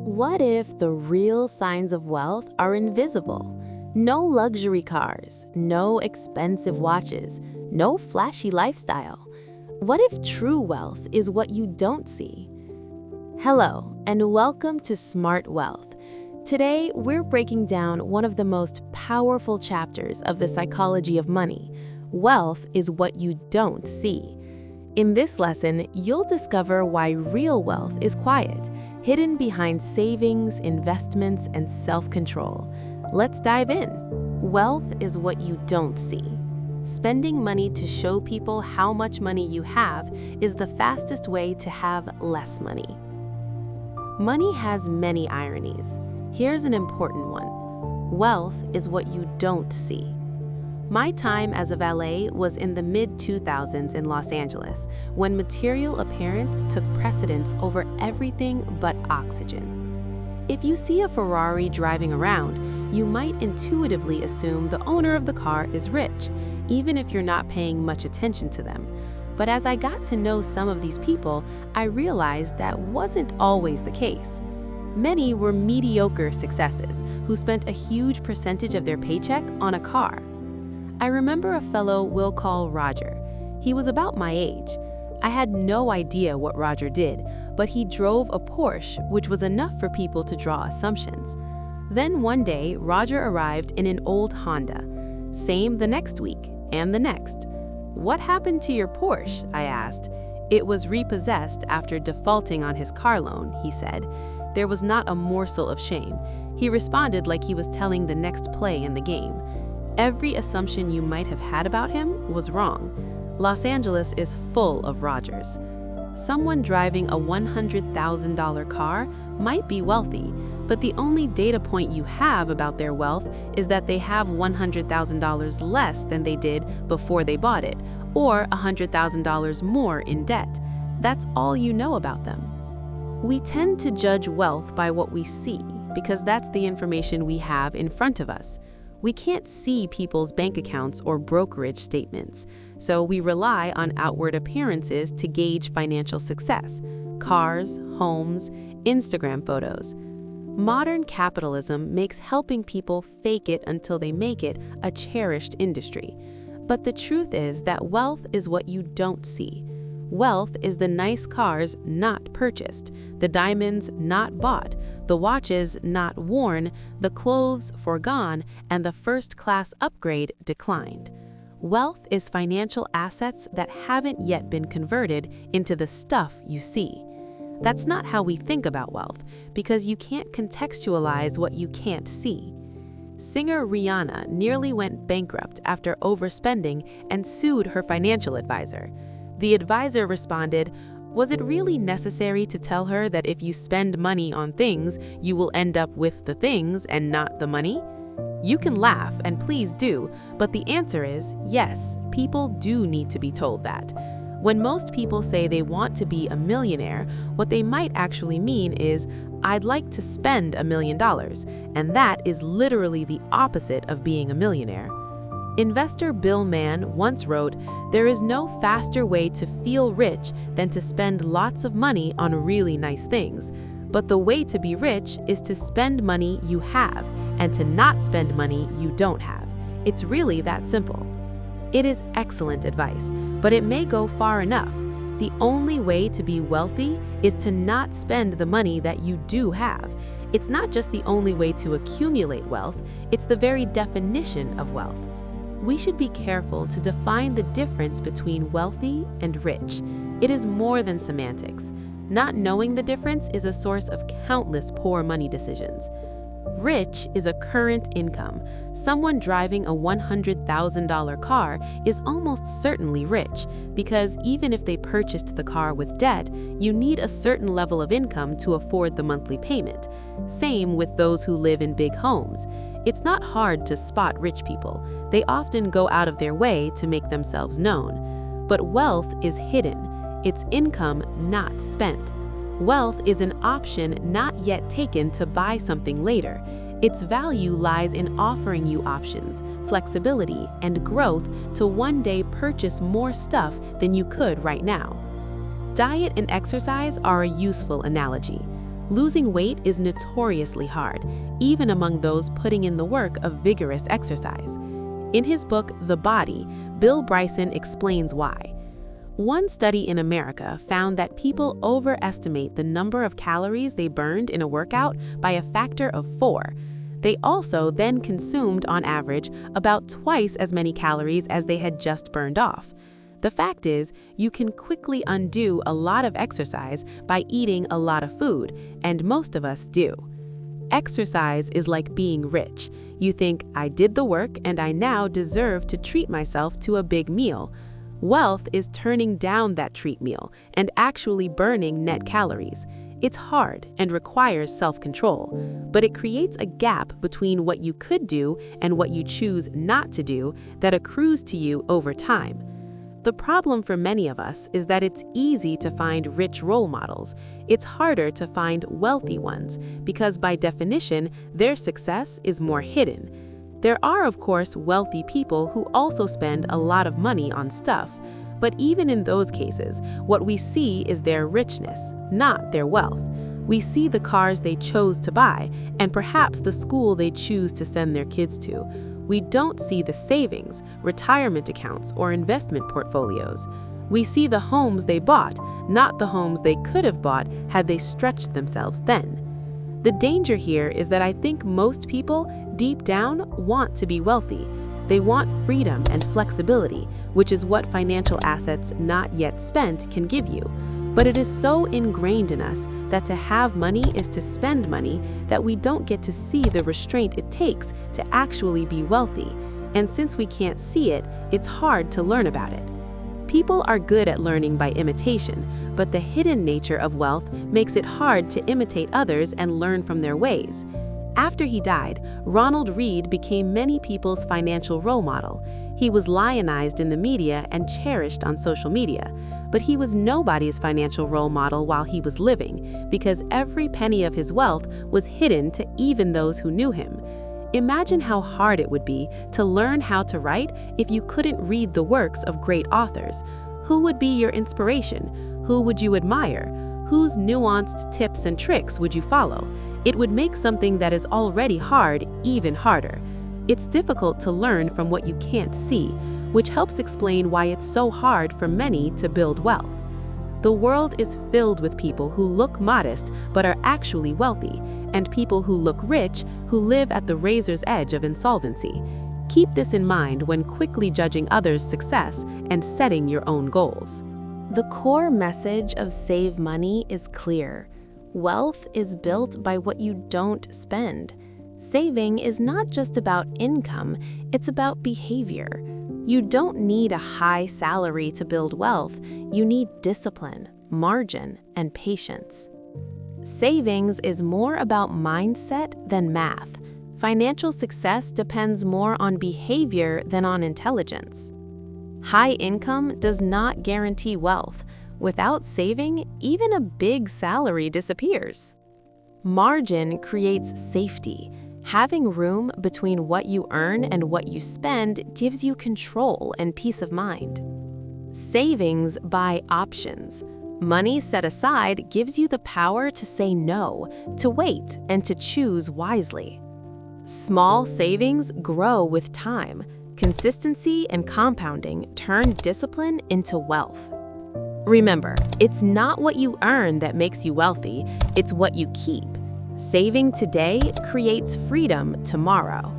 What if the real signs of wealth are invisible? No luxury cars, no expensive watches, no flashy lifestyle. What if true wealth is what you don't see? Hello, and welcome to Smart Wealth. Today, we're breaking down one of the most powerful chapters of the psychology of money. Wealth is what you don't see. In this lesson, you'll discover why real wealth is quiet, hidden behind savings, investments, and self-control. Let's dive in. Wealth is what you don't see. Spending money to show people how much money you have is the fastest way to have less money. Money has many ironies. Here's an important one. Wealth is what you don't see. My time as a valet was in the mid-2000s in Los Angeles, when material appearance took precedence over everything but oxygen. If you see a Ferrari driving around, you might intuitively assume the owner of the car is rich, even if you're not paying much attention to them. But as I got to know some of these people, I realized that wasn't always the case. Many were mediocre successes who spent a huge percentage of their paycheck on a car. I remember a fellow we'll call Roger. He was about my age. I had no idea what Roger did, but he drove a Porsche, which was enough for people to draw assumptions. Then one day, Roger arrived in an old Honda. Same the next week, and the next. "What happened to your Porsche?" I asked. "It was repossessed after defaulting on his car loan," he said. There was not a morsel of shame. He responded like he was telling the next play in the game. Every assumption you might have had about him was wrong. Los Angeles is full of Rogers. Someone driving a $100,000 car might be wealthy, but the only data point you have about their wealth is that they have $100,000 less than they did before they bought it, or $100,000 more in debt. That's all you know about them. We tend to judge wealth by what we see, because that's the information we have in front of us. We can't see people's bank accounts or brokerage statements, so we rely on outward appearances to gauge financial success: cars, homes, Instagram photos. Modern capitalism makes helping people fake it until they make it a cherished industry. But the truth is that wealth is what you don't see. Wealth is the nice cars not purchased, the diamonds not bought, the watches not worn, the clothes foregone, and the first-class upgrade declined. Wealth is financial assets that haven't yet been converted into the stuff you see. That's not how we think about wealth, because you can't contextualize what you can't see. Singer Rihanna nearly went bankrupt after overspending and sued her financial advisor. The advisor responded, "Was it really necessary to tell her that if you spend money on things, you will end up with the things and not the money?" You can laugh, and please do, but the answer is yes, people do need to be told that. When most people say they want to be a millionaire, what they might actually mean is, "I'd like to spend $1 million," and that is literally the opposite of being a millionaire. Investor Bill Mann once wrote, "There is no faster way to feel rich than to spend lots of money on really nice things. But the way to be rich is to spend money you have and to not spend money you don't have. It's really that simple." It is excellent advice, but it may go far enough. The only way to be wealthy is to not spend the money that you do have. It's not just the only way to accumulate wealth, it's the very definition of wealth. We should be careful to define the difference between wealthy and rich. It is more than semantics. Not knowing the difference is a source of countless poor money decisions. Rich is a current income. Someone driving a $100,000 car is almost certainly rich, because even if they purchased the car with debt, you need a certain level of income to afford the monthly payment. Same with those who live in big homes. It's not hard to spot rich people. They often go out of their way to make themselves known. But wealth is hidden. It's income not spent. Wealth is an option not yet taken to buy something later. Its value lies in offering you options, flexibility, and growth to one day purchase more stuff than you could right now. Diet and exercise are a useful analogy. Losing weight is notoriously hard, even among those putting in the work of vigorous exercise. In his book, The Body, Bill Bryson explains why. One study in America found that people overestimate the number of calories they burned in a workout by a factor of 4. They also then consumed, on average, about twice as many calories as they had just burned off. The fact is, you can quickly undo a lot of exercise by eating a lot of food, and most of us do. Exercise is like being rich. You think, I did the work and I now deserve to treat myself to a big meal. Wealth is turning down that treat meal and actually burning net calories. It's hard and requires self-control, but it creates a gap between what you could do and what you choose not to do that accrues to you over time. The problem for many of us is that it's easy to find rich role models. It's harder to find wealthy ones because by definition, their success is more hidden. There are, of course, wealthy people who also spend a lot of money on stuff. But even in those cases, what we see is their richness, not their wealth. We see the cars they chose to buy and perhaps the school they choose to send their kids to. We don't see the savings, retirement accounts, or investment portfolios. We see the homes they bought, not the homes they could have bought had they stretched themselves then. The danger here is that I think most people, deep down, want to be wealthy. They want freedom and flexibility, which is what financial assets not yet spent can give you. But it is so ingrained in us that to have money is to spend money that we don't get to see the restraint it takes to actually be wealthy. And since we can't see it, it's hard to learn about it. People are good at learning by imitation, but the hidden nature of wealth makes it hard to imitate others and learn from their ways. After he died, Ronald Read became many people's financial role model. He was lionized in the media and cherished on social media, but he was nobody's financial role model while he was living because every penny of his wealth was hidden to even those who knew him. Imagine how hard it would be to learn how to write if you couldn't read the works of great authors. Who would be your inspiration? Who would you admire? Whose nuanced tips and tricks would you follow? It would make something that is already hard even harder. It's difficult to learn from what you can't see, which helps explain why it's so hard for many to build wealth. The world is filled with people who look modest but are actually wealthy, and people who look rich who live at the razor's edge of insolvency. Keep this in mind when quickly judging others' success and setting your own goals. The core message of Save Money is clear. Wealth is built by what you don't spend. Saving is not just about income, it's about behavior. You don't need a high salary to build wealth. You need discipline, margin, and patience. Savings is more about mindset than math. Financial success depends more on behavior than on intelligence. High income does not guarantee wealth. Without saving, even a big salary disappears. Margin creates safety. Having room between what you earn and what you spend gives you control and peace of mind. Savings buy options. Money set aside gives you the power to say no, to wait, and to choose wisely. Small savings grow with time. Consistency and compounding turn discipline into wealth. Remember, it's not what you earn that makes you wealthy, it's what you keep. Saving today creates freedom tomorrow.